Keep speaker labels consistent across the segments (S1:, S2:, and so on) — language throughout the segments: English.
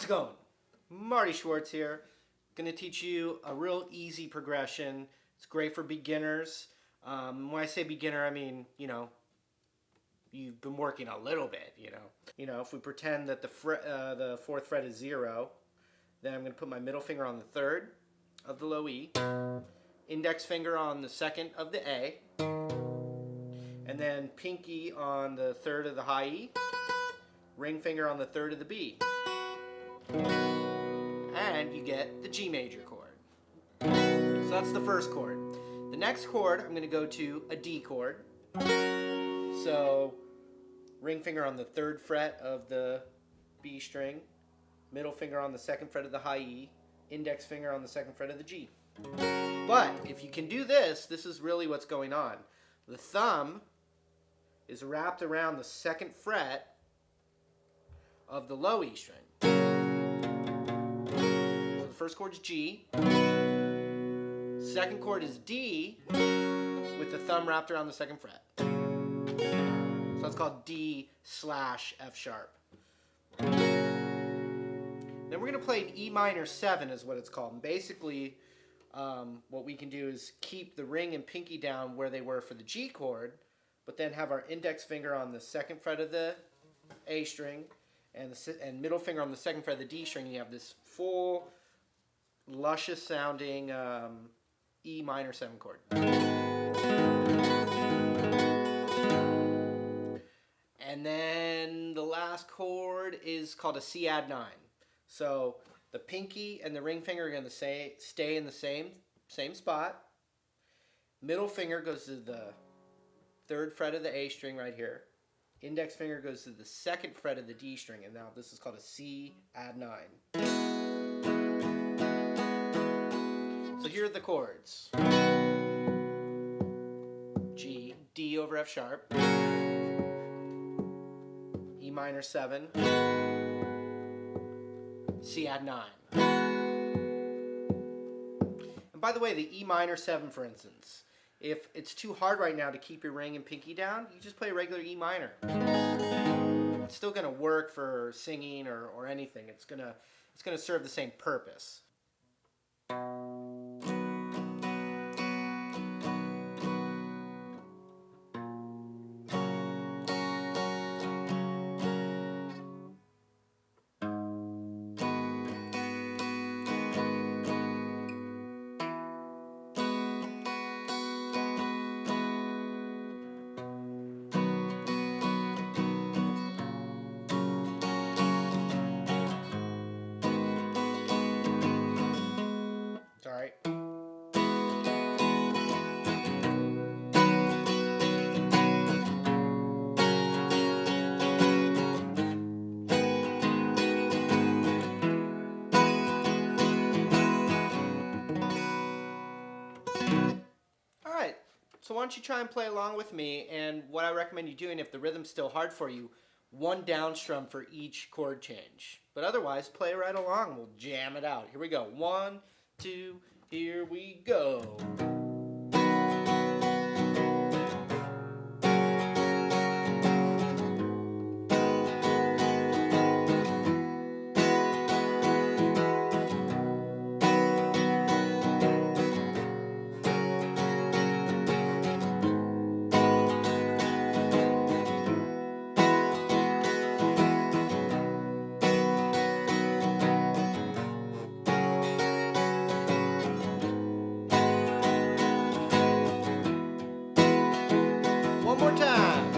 S1: How's it going? Marty Schwartz here. Going to teach you a real easy progression. It's great for beginners. When I say beginner, I mean, you've been working a little bit, if we pretend that the fourth fret is 0, then I'm going to put my middle finger on the third of the low E, index finger on the second of the A, and then pinky on the third of the high E, ring finger on the third of the B. And you get the G major chord. So that's the first chord. The next chord, I'm going to go to a D chord. So ring finger on the third fret of the B string, middle finger on the second fret of the high E, index finger on the second fret of the G. But if you can do this, this is really what's going on. The thumb is wrapped around the second fret of the low E string. So the first chord is G. Second chord is D with the thumb wrapped around the second fret. So that's called D/F sharp. Then we're going to play an E minor 7 is what it's called. And basically, what we can do is keep the ring and pinky down where they were for the G chord, but then have our index finger on the second fret of the A string and middle finger on the second fret of the D string, and you have this full, luscious sounding E minor 7 chord. And then the last chord is called a C add 9. So the pinky and the ring finger are going to stay in the same spot. Middle finger goes to the third fret of the A string right here. Index finger goes to the second fret of the D string, and now this is called a C add 9. So here are the chords. G, D over F sharp, E minor 7, C add 9. And by the way, the E minor 7, for instance, if it's too hard right now to keep your ring and pinky down, you just play a regular E minor. It's still going to work for singing or anything. It's going to serve the same purpose. Alright. Alright, so why don't you try and play along with me, and what I recommend you doing if the rhythm's still hard for you, one down strum for each chord change. But otherwise, play right along. We'll jam it out. Here we go. 1, 2, here we go. One more time.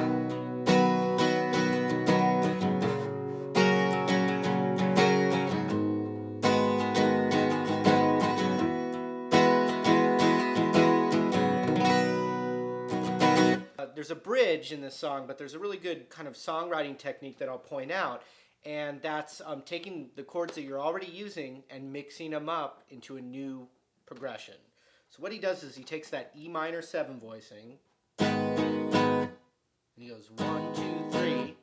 S1: There's a bridge in this song, but there's a really good kind of songwriting technique that I'll point out, and that's taking the chords that you're already using and mixing them up into a new progression. So what he does is he takes that E minor 7 voicing, and he goes 1, 2, 3.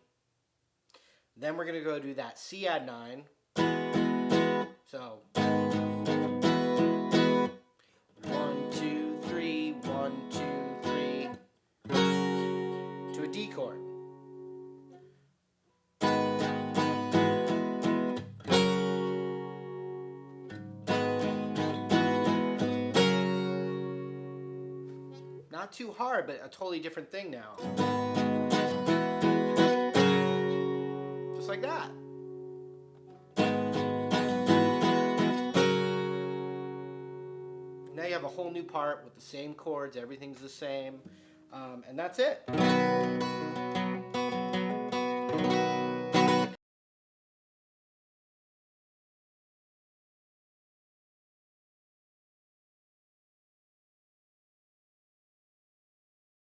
S1: Then we're going to go do that C add 9. So 1, 2, 3, 1, 2, 3 to a D chord. Not too hard, but a totally different thing now. Just like that. Now you have a whole new part with the same chords, everything's the same, and that's it.